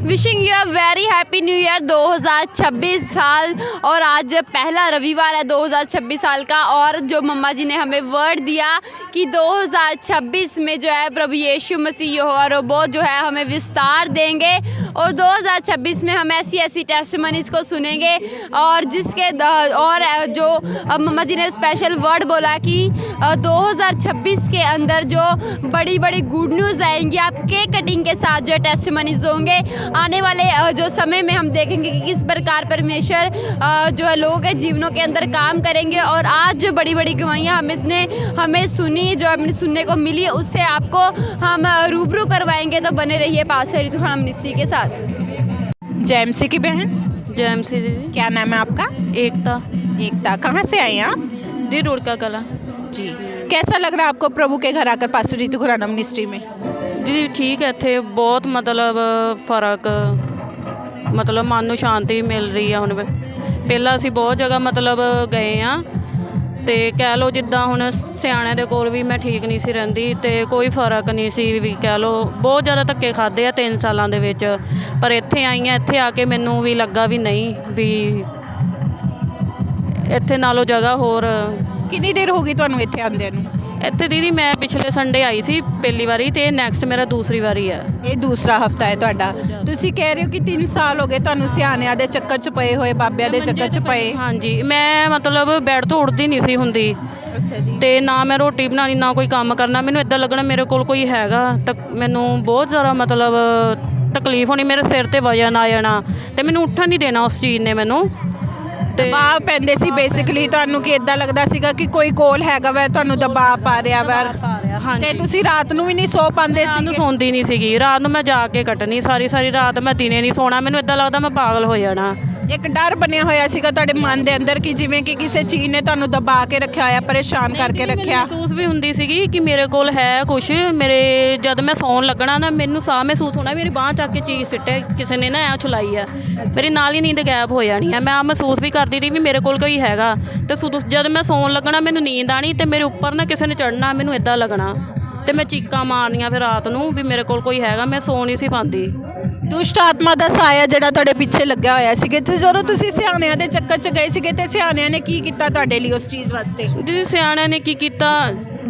Wishing you a very happy new year 2026 साल। और आज पहला रविवार है 2026 साल का, और जो मम्मा जी ने हमें वर्ड दिया कि 2026 में जो है प्रभु यीशु मसीह यहोवा रब्बो जो है हमें विस्तार देंगे, और 2026 में हम ऐसी ऐसी टेस्टिमनीज़ को सुनेंगे। और जिसके और जो मम्मा जी ने स्पेशल वर्ड बोला कि 2026 के अंदर जो बड़ी बड़ी गुड न्यूज़ आएंगी, आप केक कटिंग के साथ जो टेस्टिमनीज़ होंगे। आने वाले जो समय में हम देखेंगे कि किस प्रकार परमेश्वर जो है लोगों के जीवनों के अंदर काम करेंगे। और आज जो बड़ी बड़ी गवाहियाँ हमें सुनी, जो हमें सुनने को मिली, उससे आपको हम रूबरू करवाएंगे। तो बने रहिए पास्टर रितु खान मिनिस्ट्री के साथ। जेएमसी की बहन, जेएमसी जी। क्या नाम है आपका? एकता एकता। कहाँ से आई हैं आप? जी, रुड़का कला जी। कैसा लग रहा है आपको प्रभु के घर आकर पास्टर रितु खुराना मिनिस्ट्री में? जी। ठीक है, ਇੱਥੇ ਬਹੁਤ ਮਤਲਬ ਫਰਕ, ਮਤਲਬ ਮਨ ਨੂੰ ਸ਼ਾਂਤੀ ਮਿਲ ਰਹੀ ਆ। ਹੁਣ ਪਹਿਲਾਂ ਅਸੀਂ ਬਹੁਤ ਜਗ੍ਹਾ ਮਤਲਬ ਗਏ ਆ, ਅਤੇ ਕਹਿ ਲਓ ਜਿੱਦਾਂ ਹੁਣ ਸਿਆਣਿਆਂ ਦੇ ਕੋਲ ਵੀ ਮੈਂ ਠੀਕ ਨਹੀਂ ਸੀ ਰਹਿੰਦੀ, ਅਤੇ ਕੋਈ ਫਰਕ ਨਹੀਂ ਸੀ ਵੀ ਕਹਿ ਲਓ। ਬਹੁਤ ਜ਼ਿਆਦਾ ਧੱਕੇ ਖਾਧੇ ਆ 3 ਸਾਲਾਂ ਦੇ ਵਿੱਚ, ਪਰ ਇੱਥੇ ਆਈ ਹਾਂ। ਇੱਥੇ ਆ ਕੇ ਮੈਨੂੰ ਵੀ ਲੱਗਾ ਵੀ ਨਹੀਂ, ਵੀ ਇੱਥੇ ਨਾਲੋਂ ਜਗ੍ਹਾ ਹੋਰ। ਕਿੰਨੀ ਦੇਰ ਹੋ ਗਈ ਤੁਹਾਨੂੰ ਇੱਥੇ ਆਉਂਦਿਆਂ ਨੂੰ? ਇੱਥੇ ਦੀਦੀ ਮੈਂ ਪਿਛਲੇ ਸੰਡੇ ਆਈ ਸੀ ਪਹਿਲੀ ਵਾਰੀ, ਅਤੇ ਨੈਕਸਟ ਮੇਰਾ ਦੂਸਰੀ ਵਾਰੀ ਹੈ। ਇਹ ਦੂਸਰਾ ਹਫਤਾ ਹੈ ਤੁਹਾਡਾ। ਤੁਸੀਂ ਕਹਿ ਰਹੇ ਹੋ ਕਿ 3 ਸਾਲ ਹੋ ਗਏ ਤੁਹਾਨੂੰ ਸਿਆਣਿਆਂ ਦੇ ਚੱਕਰ 'ਚ ਪਏ ਹੋਏ, ਬਾਬਿਆਂ ਦੇ ਚੱਕਰ 'ਚ ਪਏ। ਹਾਂਜੀ, ਮੈਂ ਮਤਲਬ ਬੈੱਡ ਤੋਂ ਉੱਠਦੀ ਨਹੀਂ ਸੀ ਹੁੰਦੀ, ਅੱਛਾ ਜੀ। ਅਤੇ ਨਾ ਮੈਂ ਰੋਟੀ ਬਣਾਉਣੀ, ਨਾ ਕੋਈ ਕੰਮ ਕਰਨਾ। ਮੈਨੂੰ ਇੱਦਾਂ ਲੱਗਣਾ ਮੇਰੇ ਕੋਲ ਕੋਈ ਹੈਗਾ, ਤਾਂ ਮੈਨੂੰ ਬਹੁਤ ਜ਼ਿਆਦਾ ਮਤਲਬ ਤਕਲੀਫ ਹੋਣੀ, ਮੇਰੇ ਸਿਰ 'ਤੇ ਵਜਨ ਆ ਜਾਣਾ, ਅਤੇ ਮੈਨੂੰ ਉੱਠਣ ਨਹੀਂ ਦੇਣਾ ਉਸ ਚੀਜ਼ ਨੇ ਮੈਨੂੰ। ਦਬਾਅ ਪੈਂਦੇ ਸੀ ਬੇਸਿਕਲੀ ਤੁਹਾਨੂੰ, ਕਿ ਇਦਾਂ ਲੱਗਦਾ ਸੀਗਾ ਕਿ ਕੋਈ ਕੋਲ ਹੈਗਾ ਵਾ, ਤੁਹਾਨੂੰ ਦਬਾਅ ਪਾ ਰਿਹਾ ਵਾ। ਤੇ ਤੁਸੀਂ ਰਾਤ ਨੂੰ ਵੀ ਨਹੀਂ ਸੌ ਪਾਉਂਦੇ ਸੀ? ਨੂੰ ਸੌਂਦੀ ਨਹੀਂ ਸੀਗੀ ਰਾਤ ਨੂੰ, ਮੈਂ ਜਾ ਕੇ ਕੱਟਣੀ ਸਾਰੀ ਰਾਤ। ਮੈਂ ਦਿਨੇ ਨਹੀਂ ਸੌਣਾ, ਮੈਨੂੰ ਇੱਦਾਂ ਲੱਗਦਾ ਮੈਂ ਪਾਗਲ ਹੋ ਜਾਣਾ। ਇੱਕ ਡਰ ਬਣਿਆ ਹੋਇਆ ਸੀਗਾ ਤੁਹਾਡੇ ਮਨ ਦੇ ਅੰਦਰ ਕਿ ਜਿਵੇਂ ਕਿ ਕਿਸੇ ਚੀਜ਼ ਨੇ ਤੁਹਾਨੂੰ ਦਬਾ ਕੇ ਰੱਖਿਆ ਹੋਇਆ, ਪਰੇਸ਼ਾਨ ਕਰਕੇ ਰੱਖਿਆ। ਮਹਿਸੂਸ ਵੀ ਹੁੰਦੀ ਸੀਗੀ ਕਿ ਮੇਰੇ ਕੋਲ ਹੈ ਕੁਛ। ਮੇਰੇ ਜਦ ਮੈਂ ਸੌਣ ਲੱਗਣਾ ਨਾ, ਮੈਨੂੰ ਸਾਹ ਮਹਿਸੂਸ ਹੋਣਾ, ਮੇਰੀ ਬਾਂਹ ਚੱਕ ਕੇ ਚੀਜ਼ ਸਿੱਟੇ ਕਿਸੇ ਨੇ ਨਾ, ਐਂ ਛੁਲਾਈ ਆ, ਮੇਰੀ ਨਾਲ ਹੀ ਨੀਂਦ ਗਾਇਬ ਹੋ ਜਾਣੀ ਆ। ਮੈਂ ਆ ਮਹਿਸੂਸ ਵੀ ਕਰਦੀ ਰਹੀ ਵੀ ਮੇਰੇ ਕੋਲ ਕੋਈ ਹੈਗਾ, ਅਤੇ ਜਦ ਮੈਂ ਸੌਣ ਲੱਗਣਾ ਮੈਨੂੰ ਨੀਂਦ ਆਣੀ, ਅਤੇ ਮੇਰੇ ਉੱਪਰ ਨਾ ਕਿਸੇ ਨੇ ਚੜ੍ਹਨਾ, ਮੈਨੂੰ ਇੱਦਾਂ ਲੱਗਣਾ, ਅਤੇ ਮੈਂ ਚੀਕਾਂ ਮਾਰਨੀਆਂ ਫਿਰ ਰਾਤ ਨੂੰ ਵੀ ਮੇਰੇ ਕੋਲ ਕੋਈ ਹੈਗਾ। ਮੈਂ ਸੌ ਨਹੀਂ ਸੀ ਪਾਉਂਦੀ। ਦੁਸ਼ਟ ਆਤਮਾ ਦਾ ਸਾਇਆ ਜਿਹੜਾ ਤੁਹਾਡੇ ਪਿੱਛੇ ਲੱਗਿਆ ਹੋਇਆ ਸੀਗਾ, ਤੇ ਜਦੋਂ ਤੁਸੀਂ ਸਿਆਣਿਆਂ ਦੇ ਚੱਕਰ 'ਚ ਗਏ ਸੀਗੇ, ਤੇ ਸਿਆਣਿਆਂ ਨੇ ਕੀ ਕੀਤਾ ਤੁਹਾਡੇ ਲਈ ਉਸ ਚੀਜ਼ ਵਾਸਤੇ? ਜੀ, ਸਿਆਣਿਆਂ ਨੇ ਕੀ ਕੀਤਾ,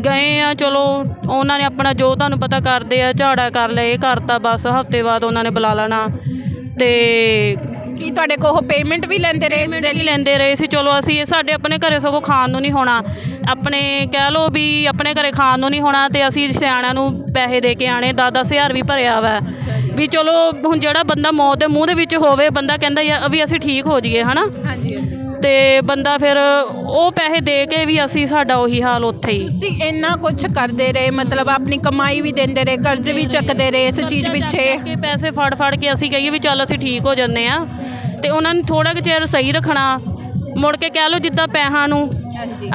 ਗਏ ਆ, ਚਲੋ ਉਹਨਾਂ ਨੇ ਆਪਣਾ ਜੋ ਤੁਹਾਨੂੰ ਪਤਾ ਕਰਦੇ ਆ, ਝਾੜਾ ਕਰ ਲਿਆ, ਇਹ ਕਰਤਾ, ਬਸ ਹਫ਼ਤੇ ਬਾਅਦ ਉਹਨਾਂ ਨੇ ਬੁਲਾ ਲੈਣਾ। ਅਤੇ ਕੀ ਤੁਹਾਡੇ ਕੋਲ ਉਹ ਪੇਮੈਂਟ ਵੀ ਲੈਂਦੇ ਰਹੇ? ਲੈਂਦੇ ਰਹੇ ਸੀ। ਚਲੋ ਅਸੀਂ ਸਾਡੇ ਆਪਣੇ ਘਰੇ ਸਗੋਂ ਖਾਣ ਨੂੰ ਨਹੀਂ ਹੋਣਾ, ਆਪਣੇ ਕਹਿ ਲਓ ਵੀ ਆਪਣੇ ਘਰੇ ਖਾਣ ਨੂੰ ਨਹੀਂ ਹੋਣਾ, ਅਤੇ ਅਸੀਂ ਸਿਆਣਿਆਂ ਨੂੰ ਪੈਸੇ ਦੇ ਕੇ ਆਣੇ। 10-10 ਹਜ਼ਾਰ ਵੀ ਭਰਿਆ ਵਾ ਵੀ ਚਲੋ ਹੁਣ ਜਿਹੜਾ ਬੰਦਾ ਮੌਤ ਦੇ ਮੂੰਹ ਦੇ ਵਿੱਚ ਹੋਵੇ, ਬੰਦਾ ਕਹਿੰਦਾ ਵੀ ਅਸੀਂ ਠੀਕ ਹੋ ਜਾਈਏ, ਹੈ ਨਾ। ਹਾਂਜੀ। ਅਤੇ ਬੰਦਾ ਫਿਰ ਉਹ ਪੈਸੇ ਦੇ ਕੇ ਵੀ ਅਸੀਂ ਸਾਡਾ ਉਹੀ ਹਾਲ ਉੱਥੇ ਹੀ। ਤੁਸੀਂ ਇੰਨਾ ਕੁਛ ਕਰਦੇ ਰਹੇ, ਮਤਲਬ ਆਪਣੀ ਕਮਾਈ ਵੀ ਦਿੰਦੇ ਰਹੇ, ਕਰਜ਼ ਵੀ ਚੱਕਦੇ ਰਹੇ ਇਸ ਚੀਜ਼ ਪਿੱਛੇ, ਕਿ ਪੈਸੇ ਫੜ ਕੇ ਅਸੀਂ ਕਹੀਏ ਵੀ ਚੱਲ ਅਸੀਂ ਠੀਕ ਹੋ ਜਾਂਦੇ ਹਾਂ, ਅਤੇ ਉਹਨਾਂ ਨੂੰ ਥੋੜ੍ਹਾ ਕੁ ਚਿਰ ਸਹੀ ਰੱਖਣਾ, ਮੁੜ ਕੇ ਕਹਿ ਲਓ ਜਿੱਦਾਂ ਪੈਸਿਆਂ ਨੂੰ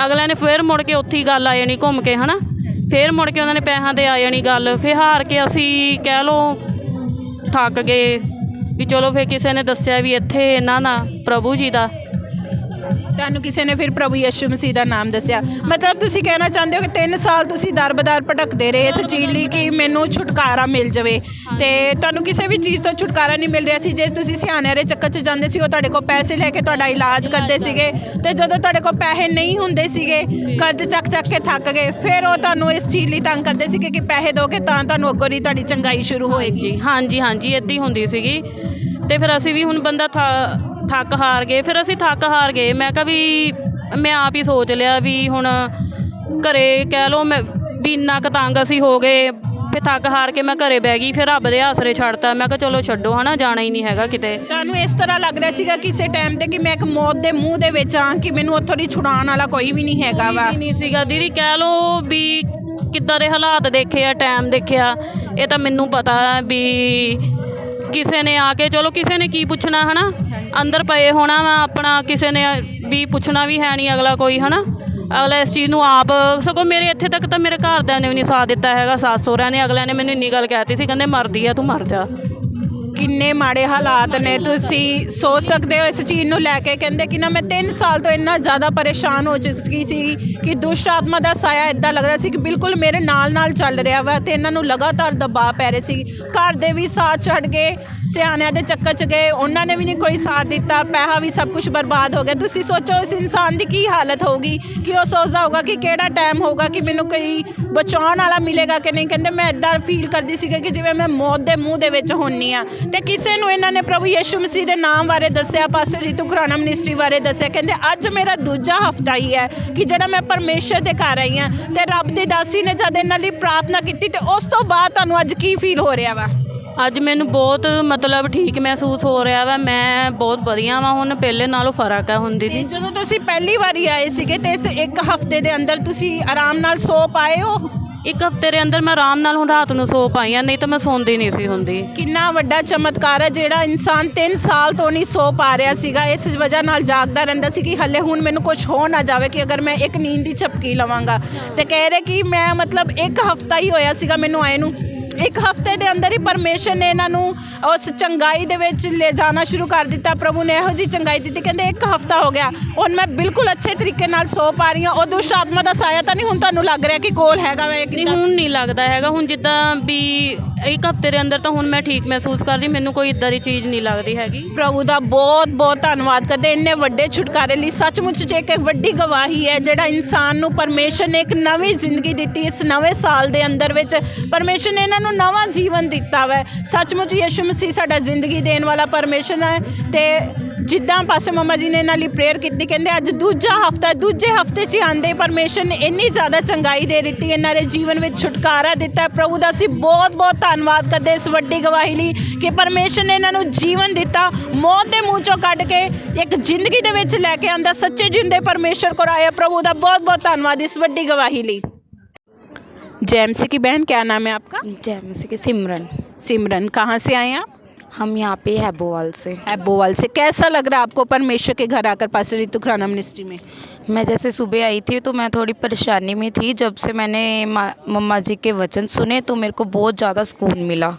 ਅਗਲਿਆਂ ਨੇ ਫਿਰ ਮੁੜ ਕੇ ਉੱਥੇ ਹੀ ਗੱਲ ਆ ਜਾਣੀ ਘੁੰਮ ਕੇ, ਹੈ ਨਾ। ਫਿਰ ਮੁੜ ਕੇ ਉਹਨਾਂ ਨੇ ਪੈਸਿਆਂ 'ਤੇ ਆ ਜਾਣੀ ਗੱਲ, ਫਿਰ ਹਾਰ ਕੇ ਅਸੀਂ ਕਹਿ ਲਓ ਥੱਕ ਗਏ ਵੀ ਚਲੋ। ਫਿਰ ਕਿਸੇ ਨੇ ਦੱਸਿਆ ਵੀ ਇੱਥੇ ਇਹਨਾਂ ਦਾ ਪ੍ਰਭੂ ਜੀ ਦਾ, ਤੁਹਾਨੂੰ ਕਿਸੇ ਨੇ ਫਿਰ ਪ੍ਰਭੂ ਯਿਸੂ ਮਸੀਹ ਦਾ ਨਾਮ ਦੱਸਿਆ। ਮਤਲਬ ਤੁਸੀਂ ਕਹਿਣਾ ਚਾਹੁੰਦੇ ਹੋ ਕਿ 3 ਸਾਲ ਤੁਸੀਂ ਦਰ-ਬਦਰ ਭਟਕਦੇ ਰਹੇ ਇਸ ਚੀਜ਼ ਲਈ ਕਿ ਮੈਨੂੰ ਛੁਟਕਾਰਾ ਮਿਲ ਜਾਵੇ, ਅਤੇ ਤੁਹਾਨੂੰ ਕਿਸੇ ਵੀ ਚੀਜ਼ ਤੋਂ ਛੁਟਕਾਰਾ ਨਹੀਂ ਮਿਲ ਰਿਹਾ ਸੀ। ਜੇ ਤੁਸੀਂ ਸਿਆਣਿਆਂ ਦੇ ਚੱਕਰ 'ਚ ਜਾਂਦੇ ਸੀ, ਉਹ ਤੁਹਾਡੇ ਕੋਲ ਪੈਸੇ ਲੈ ਕੇ ਤੁਹਾਡਾ ਇਲਾਜ ਕਰਦੇ ਸੀਗੇ, ਅਤੇ ਜਦੋਂ ਤੁਹਾਡੇ ਕੋਲ ਪੈਸੇ ਨਹੀਂ ਹੁੰਦੇ ਸੀਗੇ, ਕਰਜ਼ ਚੱਕ ਕੇ ਥੱਕ ਗਏ, ਫਿਰ ਉਹ ਤੁਹਾਨੂੰ ਇਸ ਚੀਜ਼ ਲਈ ਤੰਗ ਕਰਦੇ ਸੀਗੇ ਕਿ ਪੈਸੇ ਦਿਓਗੇ ਤਾਂ ਤੁਹਾਨੂੰ ਅੱਗੋਂ ਦੀ ਤੁਹਾਡੀ ਚੰਗਾਈ ਸ਼ੁਰੂ ਹੋਏਗੀ। ਹਾਂਜੀ, ਇੱਦਾਂ ਹੀ ਹੁੰਦੀ ਸੀਗੀ। ਅਤੇ ਫਿਰ ਅਸੀਂ ਵੀ ਹੁਣ ਬੰਦਾ ਥੱਕ ਹਾਰ ਗਏ, ਫਿਰ ਅਸੀਂ ਥੱਕ ਹਾਰ ਗਏ। ਮੈਂ ਕਿਹਾ ਵੀ ਮੈਂ ਆਪ ਹੀ ਸੋਚ ਲਿਆ ਵੀ ਹੁਣ ਘਰੇ ਕਹਿ ਲਓ ਮੈਂ ਵੀ ਇੰਨਾ ਕੁ ਤੰਗ ਅਸੀਂ ਹੋ ਗਏ, ਫਿਰ ਥੱਕ ਹਾਰ ਕੇ ਮੈਂ ਘਰੇ ਬਹਿ ਗਈ। ਫਿਰ ਰੱਬ ਦੇ ਆਸਰੇ ਛੱਡਤਾ, ਮੈਂ ਕਿਹਾ ਚਲੋ ਛੱਡੋ, ਹੈ ਨਾ, ਜਾਣਾ ਹੀ ਨਹੀਂ ਹੈਗਾ ਕਿਤੇ। ਤੁਹਾਨੂੰ ਇਸ ਤਰ੍ਹਾਂ ਲੱਗ ਰਿਹਾ ਸੀਗਾ ਕਿਸੇ ਟਾਈਮ 'ਤੇ ਕਿ ਮੈਂ ਇੱਕ ਮੌਤ ਦੇ ਮੂੰਹ ਦੇ ਵਿੱਚ ਹਾਂ, ਕਿ ਮੈਨੂੰ ਉੱਥੋਂ ਦੀ ਛੁਡਾਉਣ ਵਾਲਾ ਕੋਈ ਵੀ ਨਹੀਂ ਹੈਗਾ ਵਾ? ਨਹੀਂ ਸੀਗਾ ਦੀਦੀ, ਕਹਿ ਲਓ ਵੀ ਕਿੱਦਾਂ ਦੇ ਹਾਲਾਤ ਦੇਖੇ ਆ, ਟਾਈਮ ਦੇਖਿਆ, ਇਹ ਤਾਂ ਮੈਨੂੰ ਪਤਾ ਵੀ ਕਿਸੇ ਨੇ ਆ ਕੇ, ਚਲੋ ਕਿਸੇ ਨੇ ਕੀ ਪੁੱਛਣਾ, ਹੈ ਨਾ, ਅੰਦਰ ਪਏ ਹੋਣਾ ਵਾ ਆਪਣਾ, ਕਿਸੇ ਨੇ ਵੀ ਪੁੱਛਣਾ ਵੀ ਹੈ ਨਹੀਂ ਅਗਲਾ ਕੋਈ, ਹੈ ਨਾ। ਅਗਲਾ ਇਸ ਚੀਜ਼ ਨੂੰ ਆਪ, ਸਗੋਂ ਮੇਰੇ ਇੱਥੇ ਤੱਕ ਤਾਂ ਮੇਰੇ ਘਰਦਿਆਂ ਨੇ ਵੀ ਨਹੀਂ ਸਾਥ ਦਿੱਤਾ ਹੈਗਾ, ਸੱਸ ਸਹੁਰਿਆਂ ਨੇ। ਅਗਲਿਆਂ ਨੇ ਮੈਨੂੰ ਇੰਨੀ ਗੱਲ ਕਹਿਤੀ ਸੀ, ਕਹਿੰਦੇ ਮਰਦੀ ਆ ਤੂੰ ਮਰ ਜਾ। ਕਿੰਨੇ ਮਾੜੇ ਹਾਲਾਤ ਨੇ, ਤੁਸੀਂ ਸੋਚ ਸਕਦੇ ਹੋ ਇਸ ਚੀਜ਼ ਨੂੰ ਲੈ ਕੇ। ਕਹਿੰਦੇ ਕਿ ਨਾ ਮੈਂ 3 ਸਾਲ ਤੋਂ ਇੰਨਾ ਜ਼ਿਆਦਾ ਪਰੇਸ਼ਾਨ ਹੋ ਚੁੱਕੀ ਸੀ ਕਿ ਦੁਸ਼ਟ ਆਤਮਾ ਦਾ ਸਾਇਆ ਇੱਦਾਂ ਲੱਗਦਾ ਸੀ ਕਿ ਬਿਲਕੁਲ ਮੇਰੇ ਨਾਲ ਚੱਲ ਰਿਹਾ ਵਾ, ਤੇ ਇਹਨਾਂ ਨੂੰ ਲਗਾਤਾਰ ਦਬਾਅ ਪੈ ਰਹੇ ਸੀ। ਘਰ ਦੇ ਵੀ ਸਾਥ ਛੱਡ ਗਏ, ਸਿਆਣਿਆਂ ਦੇ ਚੱਕਰ 'ਚ ਗਏ, ਉਹਨਾਂ ਨੇ ਵੀ ਨਹੀਂ ਕੋਈ ਸਾਥ ਦਿੱਤਾ, ਪੈਸਾ ਵੀ ਸਭ ਕੁਝ ਬਰਬਾਦ ਹੋ ਗਿਆ। ਤੁਸੀਂ ਸੋਚੋ ਇਸ ਇਨਸਾਨ ਦੀ ਕੀ ਹਾਲਤ ਹੋਊਗੀ ਕਿ ਉਹ ਸੋਚਦਾ ਹੋਊਗਾ ਕਿ ਕਿਹੜਾ ਟਾਈਮ ਹੋਊਗਾ ਕਿ ਮੈਨੂੰ ਕੋਈ ਬਚਾਉਣ ਵਾਲਾ ਮਿਲੇਗਾ ਕਿ ਨਹੀਂ। ਕਹਿੰਦੇ ਮੈਂ ਇੱਦਾਂ ਫੀਲ ਕਰਦੀ ਸੀ ਕਿ ਜਿਵੇਂ ਮੈਂ ਮੌਤ ਦੇ ਮੂੰਹ ਦੇ ਵਿੱਚ ਹੁੰਨੀ ਆ। ਤੇ ਕਿਸੇ ਨੂੰ ਇਹਨਾਂ ਨੇ ਪ੍ਰਭੂ ਯਿਸੂ ਮਸੀਹ ਦੇ ਨਾਮ ਬਾਰੇ ਦੱਸਿਆ, ਪਾਸਟਰ ਰੀਤੂ ਖੁਰਾਨਾ ਮਿਨਿਸਟਰੀ ਬਾਰੇ ਦੱਸਿਆ। ਕਹਿੰਦੇ ਅੱਜ ਮੇਰਾ ਦੂਜਾ ਹਫਤਾ ਹੀ ਹੈ ਕਿ ਜਿਹੜਾ ਮੈਂ ਪਰਮੇਸ਼ਰ ਦੇ ਘਰ ਆਈ ਹਾਂ। ਤੇ ਰੱਬ ਦੀ ਦਾਸੀ ਨੇ ਜਦ ਇਹਨਾਂ ਲਈ ਪ੍ਰਾਰਥਨਾ ਕੀਤੀ ਤੇ ਉਸ ਤੋਂ ਬਾਅਦ ਤੁਹਾਨੂੰ ਅੱਜ ਕੀ ਫੀਲ ਹੋ ਰਿਹਾ ਵਾ? ਅੱਜ ਮੈਨੂੰ ਬਹੁਤ ਮਤਲਬ ਠੀਕ ਮਹਿਸੂਸ ਹੋ ਰਿਹਾ ਵਾ, ਮੈਂ ਬਹੁਤ ਵਧੀਆ ਵਾਂ, ਹੁਣ ਪਹਿਲੇ ਨਾਲੋਂ ਫਰਕ ਹੈ ਹੁਣ ਦੀਦੀ। ਜਦੋਂ ਤੁਸੀਂ ਪਹਿਲੀ ਵਾਰੀ ਆਏ ਸੀਗੇ ਤੇ ਇਸ ਇੱਕ ਹਫਤੇ ਦੇ ਅੰਦਰ ਤੁਸੀਂ ਆਰਾਮ ਨਾਲ ਸੋ ਪਾਏ ਹੋ? ਇੱਕ ਹਫ਼ਤੇ ਦੇ ਅੰਦਰ ਮੈਂ ਆਰਾਮ ਨਾਲ ਹੁਣ ਰਾਤ ਨੂੰ ਸੋ ਪਾਈ ਹਾਂ, ਨਹੀਂ ਤਾਂ ਮੈਂ ਸੌਂਦੀ ਨਹੀਂ ਸੀ ਹੁੰਦੀ। ਕਿੰਨਾ ਵੱਡਾ ਚਮਤਕਾਰ ਹੈ, ਜਿਹੜਾ ਇਨਸਾਨ 3 ਸਾਲ ਤੋਂ ਨਹੀਂ ਸੋ ਪਾ ਰਿਹਾ ਸੀਗਾ, ਇਸ ਵਜ੍ਹਾ ਨਾਲ ਜਾਗਦਾ ਰਹਿੰਦਾ ਸੀ ਕਿ ਹਲੇ ਹੁਣ ਮੈਨੂੰ ਕੁਝ ਹੋ ਨਾ ਜਾਵੇ ਕਿ ਅਗਰ ਮੈਂ ਇੱਕ ਨੀਂਦ ਦੀ ਝਪਕੀ ਲਵਾਂਗਾ। ਤੇ ਕਹਿ ਰਹੇ ਕਿ ਮੈਂ ਮਤਲਬ ਇੱਕ ਹਫਤਾ ਹੀ ਹੋਇਆ ਸੀਗਾ ਮੈਨੂੰ ਆਏ ਨੂੰ, ਇੱਕ ਹਫਤੇ ਦੇ ਅੰਦਰ ਹੀ ਪਰਮੇਸ਼ਰ ਨੇ ਇਹਨਾਂ ਨੂੰ ਉਸ ਚੰਗਾਈ ਦੇ ਵਿੱਚ ਲੈ ਜਾਣਾ ਸ਼ੁਰੂ ਕਰ ਦਿੱਤਾ। ਪ੍ਰਭੂ ਨੇ ਇਹੋ ਜਿਹੀ ਚੰਗਾਈ ਦਿੱਤੀ, ਕਹਿੰਦੇ ਇੱਕ ਹਫਤਾ ਹੋ ਗਿਆ ਹੁਣ ਮੈਂ ਬਿਲਕੁਲ ਅੱਛੇ ਤਰੀਕੇ ਨਾਲ ਸੋ ਪਾ ਰਹੀ ਹਾਂ। ਉਹ ਦੁਸ਼ਟ ਆਤਮਾ ਦਾ ਸਾਇਆ ਤਾਂ ਨਹੀਂ ਹੁਣ ਤੁਹਾਨੂੰ ਲੱਗ ਰਿਹਾ ਕਿ ਕੋਲ ਹੈਗਾ ਵਾ? ਨਹੀਂ ਹੁਣ ਨਹੀਂ ਲੱਗਦਾ ਹੈਗਾ, ਹੁਣ ਜਿੱਦਾਂ ਵੀ ਇੱਕ ਹਫ਼ਤੇ ਦੇ ਅੰਦਰ ਤਾਂ ਹੁਣ ਮੈਂ ਠੀਕ ਮਹਿਸੂਸ ਕਰਦੀ, ਮੈਨੂੰ ਕੋਈ ਇੱਦਾਂ ਦੀ ਚੀਜ਼ ਨਹੀਂ ਲੱਗਦੀ ਹੈਗੀ। ਪ੍ਰਭੂ ਦਾ ਬਹੁਤ ਬਹੁਤ ਧੰਨਵਾਦ ਕਰਦੇ ਇੰਨੇ ਵੱਡੇ ਛੁਟਕਾਰੇ ਲਈ। ਸੱਚਮੁੱਚ 'ਚ ਇੱਕ ਵੱਡੀ ਗਵਾਹੀ ਹੈ ਜਿਹੜਾ ਇਨਸਾਨ ਨੂੰ ਪਰਮੇਸ਼ਰ ਨੇ ਇੱਕ ਨਵੀਂ ਜ਼ਿੰਦਗੀ ਦਿੱਤੀ। ਇਸ ਨਵੇਂ ਸਾਲ ਦੇ ਅੰਦਰ ਵਿੱਚ ਪਰਮੇਸ਼ਰ ਨੇ ਇਹਨਾਂ ਨੂੰ ਨਵਾਂ ਜੀਵਨ ਦਿੱਤਾ ਵੈ। ਸੱਚਮੁੱਚ ਯਿਸੂ ਮਸੀਹ ਸਾਡਾ ਜ਼ਿੰਦਗੀ ਦੇਣ ਵਾਲਾ ਪਰਮੇਸ਼ਰ ਹੈ। ਤੇ ਜਿੱਦਾਂ ਪਾਸਟਰ ਮੰਮਾ ਜੀ ਨੇ ਇਹਨਾਂ ਲਈ ਪ੍ਰੇਅਰ ਕੀਤੀ, ਕਹਿੰਦੇ ਅੱਜ ਦੂਜਾ ਹਫਤਾ, ਦੂਜੇ ਹਫਤੇ 'ਚ ਆਂਦੇ ਪਰਮੇਸ਼ਰ ਨੇ ਇੰਨੀ ਜ਼ਿਆਦਾ ਚੰਗਾਈ ਦੇ ਦਿੱਤੀ, ਇਹਨਾਂ ਦੇ ਜੀਵਨ ਵਿੱਚ ਛੁਟਕਾਰਾ ਦਿੱਤਾ। ਪ੍ਰਭੂ ਦਾ ਅਸੀਂ ਬਹੁਤ ਬਹੁਤ ਧੰਨਵਾਦ ਕਰਦੇ ਇਸ ਵੱਡੀ ਗਵਾਹੀ ਲਈ ਕਿ ਪਰਮੇਸ਼ਰ ਨੇ ਇਹਨਾਂ ਨੂੰ ਜੀਵਨ ਦਿੱਤਾ, ਮੌਤ ਦੇ ਮੂੰਹ 'ਚੋਂ ਕੱਢ ਕੇ ਇੱਕ ਜ਼ਿੰਦਗੀ ਦੇ ਵਿੱਚ ਲੈ ਕੇ ਆਂਦਾ। ਸੱਚੇ ਜਿੰਦੇ ਪਰਮੇਸ਼ਰ ਕੋਲ ਆਇਆ। ਪ੍ਰभु ਦਾ बहुत बहुत धन्यवाद इस बड़ी गवाही ली। जैमसी की बहन, क्या नाम है आपका? जैमसी की सिमरन। सिमरन, कहाँ से आए आप? हम यहाँ पे हैबोवाल से। हैबोवाल से। कैसा लग रहा है आपको परमेश्वर के घर आकर पास्टर रीतू खुराना मिनिस्ट्री में? मैं जैसे सुबह आई थी तो मैं थोड़ी परेशानी में थी, जब से मैंने मम्मा जी के वचन सुने तो मेरे को बहुत ज़्यादा सुकून मिला।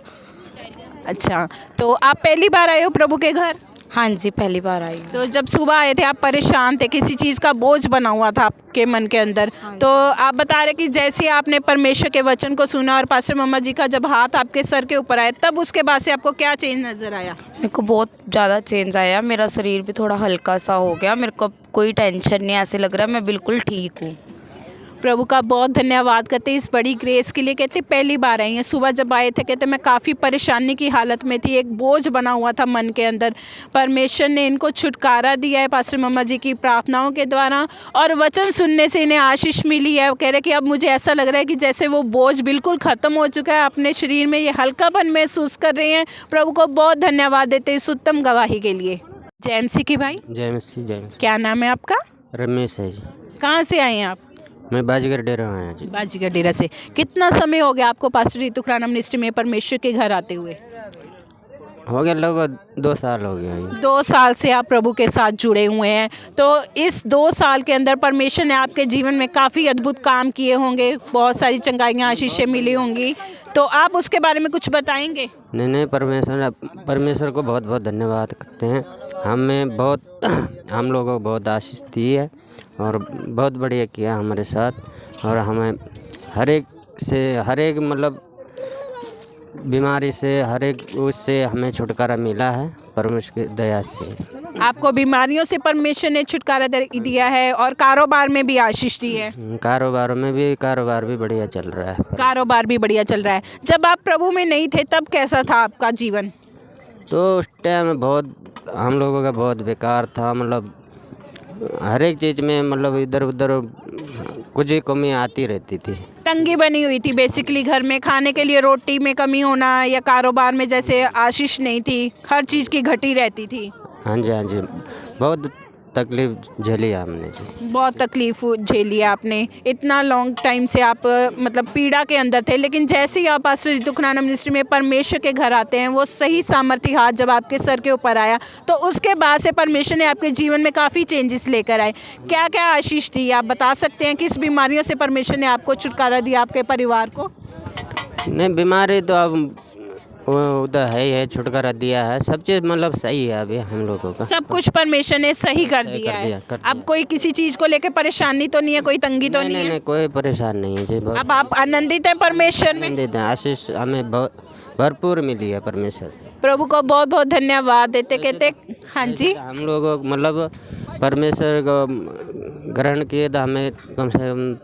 अच्छा, तो आप पहली बार आए हो प्रभु के घर? हाँ जी, पहली बार आई। तो जब सुबह आए थे आप परेशान थे, किसी चीज़ का बोझ बना हुआ था आपके मन के अंदर, तो आप बता रहे कि जैसे आपने परमेश्वर के वचन को सुना और पास्टर मम्मा जी का जब हाथ आपके सर के ऊपर आया, तब उसके बाद से आपको क्या चेंज नज़र आया? मेरे को बहुत ज़्यादा चेंज आया, मेरा शरीर भी थोड़ा हल्का सा हो गया, मेरे को कोई टेंशन नहीं, ऐसे लग रहा है मैं बिल्कुल ठीक हूँ। प्रभु का बहुत धन्यवाद करते इस बड़ी ग्रेस के लिए। कहते पहली बार आई हैं, सुबह जब आए थे कहते मैं काफ़ी परेशानी की हालत में थी, एक बोझ बना हुआ था मन के अंदर, परमेश्वर ने इनको छुटकारा दिया है पास्टर मम्मा जी की प्रार्थनाओं के द्वारा, और वचन सुनने से इन्हें आशीष मिली है। वो कह रहे कि अब मुझे ऐसा लग रहा है कि जैसे वो बोझ बिल्कुल ख़त्म हो चुका है, अपने शरीर में ये हल्कापन महसूस कर रहे हैं। प्रभु को बहुत धन्यवाद देते इस उत्तम गवाही के लिए। जैमसी की भाई? जैमसी। क्या नाम है आपका? रमेश है जी। कहाँ से आए हैं आप? मैं बाजीगर डेरा आया जी। बाजीगर डेरा से। कितना समय हो गया आपको पास्टर रीतू खुराना मिनिस्ट्री में परमेश्वर के घर आते हुए? हो गया लगभग 2 साल हो गया जी। 2 साल से आप प्रभु के साथ जुड़े हुए हैं। तो इस 2 साल के अंदर परमेश्वर ने आपके जीवन में काफ़ी अद्भुत काम किए होंगे, बहुत सारी चंगाइयाँ आशीषें मिली होंगी, तो आप उसके बारे में कुछ बताएंगे? नहीं, परमेश्वर को बहुत बहुत धन्यवाद करते हैं। हम लोगों को बहुत आशीष दी है और बहुत बढ़िया किया हमारे साथ, और हमें हर एक मतलब बीमारी से, हर एक उससे हमें छुटकारा मिला है परमेश्वर की दया से। आपको बीमारियों से परमेश्वर ने छुटकारा दिया है और कारोबार में भी आशीष दी है। कारोबार भी बढ़िया चल रहा है। कारोबार भी बढ़िया चल रहा है। जब आप प्रभु में नहीं थे तब कैसा था आपका जीवन? तो उस टाइम बहुत हम लोगों का बहुत बेकार था, मतलब हर एक चीज़ में मतलब इधर उधर कुछ ही कमी आती रहती थी, तंगी बनी हुई थी बेसिकली घर में, खाने के लिए रोटी में कमी होना या कारोबार में जैसे आशीष नहीं थी, हर चीज़ की घटी रहती थी। हाँ जी, बहुत तकलीफ झेली हमने जी। बहुत तकलीफ झेली आपने, इतना लॉन्ग टाइम से आप मतलब पीड़ा के अंदर थे, लेकिन जैसे ही आप पास्टर रीतू खुराना मिनिस्ट्री में परमेश्वर के घर आते हैं, वो सही सामर्थ्य हाथ जब आपके सर के ऊपर आया, तो उसके बाद से परमेश्वर ने आपके जीवन में काफ़ी चेंजेस लेकर आए। क्या क्या आशीष थी आप बता सकते हैं? किस बीमारियों से परमेश्वर ने आपको छुटकारा दिया, आपके परिवार को? नहीं, बीमारी तो अब वो उधर है ही है, छुटकारा दिया है, सब चीज़ मतलब सही है अभी हम लोगों का। सब कुछ परमेश्वर ने सही कर सही दिया कर है। दिया, कर दिया। अब कोई किसी चीज़ को लेके परेशानी तो नहीं है, कोई तंगी तो नहीं नहीं नहीं है। नहीं, कोई परेशान नहीं है जी। बहुत अब आप आनंदित हैं परमेश्वर में। आनंदित हैं, आशीष हमें बहुत भरपूर मिली है परमेश्वर से। प्रभु को बहुत बहुत धन्यवाद देते कहते। हाँ जी, हम लोगों को मतलब परमेश्वर को ग्रहण किए तो हमें कम से कम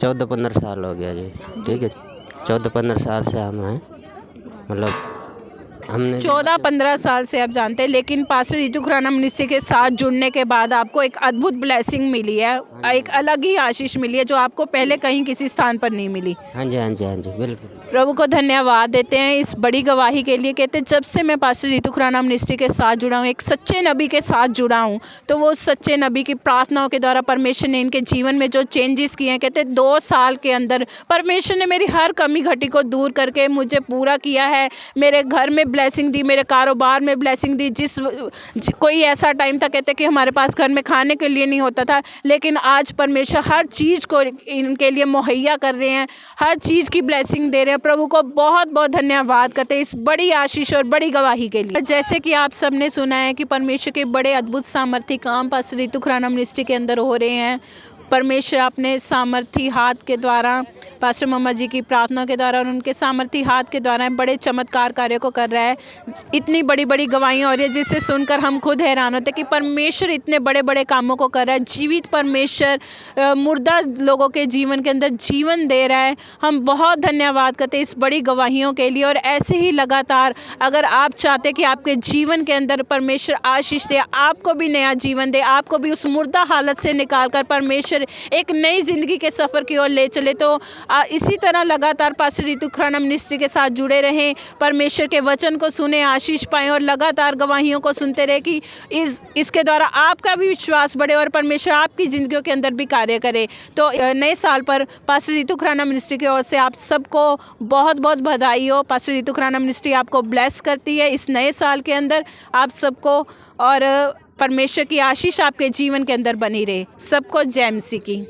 14-15 साल हो गया जी। ठीक है, 14-15 साल से हम हैं, मतलब हमने 14-15 साल से आप जानते हैं, लेकिन पास्टर रितु खुराना मिनिस्ट्री के साथ जुड़ने के बाद आपको एक अद्भुत ब्लेसिंग मिली है, एक अलग ही आशीष मिली है जो आपको पहले कहीं किसी स्थान पर नहीं मिली। हाँ जी हाँ जी हाँ जी, बिल्कुल। प्रभु को धन्यवाद देते हैं इस बड़ी गवाही के लिए। कहते हैं जब से मैं पास्टर रितु खुराना मिनिस्ट्री के साथ जुड़ा हूँ, एक सच्चे नबी के साथ जुड़ा हूँ, तो वो सच्चे नबी की प्रार्थनाओं के द्वारा परमेश्वर ने इनके जीवन में जो चेंजेस किए हैं, कहते हैं 2 साल के अंदर परमेश्वर ने मेरी हर कमी घटी को दूर करके मुझे पूरा किया है। मेरे घर में ब्लेसिंग दी, मेरे कारोबार में ब्लेसिंग दी। कोई ऐसा टाइम था कहते कि हमारे पास घर में खाने के लिए नहीं होता था, लेकिन आज परमेश्वर हर चीज़ को इनके लिए मुहैया कर रहे हैं, हर चीज़ की ब्लेसिंग दे रहे हैं। प्रभु को बहुत बहुत धन्यवाद करते हैं इस बड़ी आशीष और बड़ी गवाही के लिए। जैसे कि आप सबने सुना है कि परमेश्वर के बड़े अद्भुत सामर्थी काम पास्टर रितु खुराना मिनिस्ट्री के अंदर हो रहे हैं। परमेश्वर अपने सामर्थी हाथ के द्वारा, पास्टर मम्मा जी की प्रार्थना के द्वारा और उनके सामर्थी हाथ के द्वारा बड़े चमत्कार कार्यों को कर रहा है। इतनी बड़ी बड़ी गवाहियाँ हो रही है जिससे सुनकर हम खुद हैरान होते हैं कि परमेश्वर इतने बड़े बड़े कामों को कर रहा है। जीवित परमेश्वर मुर्दा लोगों के जीवन के अंदर जीवन दे रहा है। हम बहुत धन्यवाद करते हैं इस बड़ी गवाहियों के लिए। और ऐसे ही लगातार अगर आप चाहते हैं कि आपके जीवन के अंदर परमेश्वर आशीष दे, आपको भी नया जीवन दे, आपको भी उस मुर्दा हालत से निकाल कर परमेश्वर एक नई ज़िंदगी के सफ़र की ओर ले चले, तो इसी तरह लगातार पास्टर रितु खुराना मिनिस्ट्री के साथ जुड़े रहें, परमेश्वर के वचन को सुने, आशीष पाएं और लगातार गवाहियों को सुनते रहे कि इसके द्वारा आपका भी विश्वास बढ़े और परमेश्वर आपकी ज़िंदगियों के अंदर भी कार्य करे। तो नए साल पर पास्टर रितु खुराना मिनिस्ट्री की ओर से आप सबको बहुत बहुत बधाई हो। पास्टर रितु खुराना मिनिस्ट्री आपको ब्लेस करती है इस नए साल के अंदर आप सबको, और परमेश्वर की आशीष आपके जीवन के अंदर बनी रहे। सबको जय मसीह की।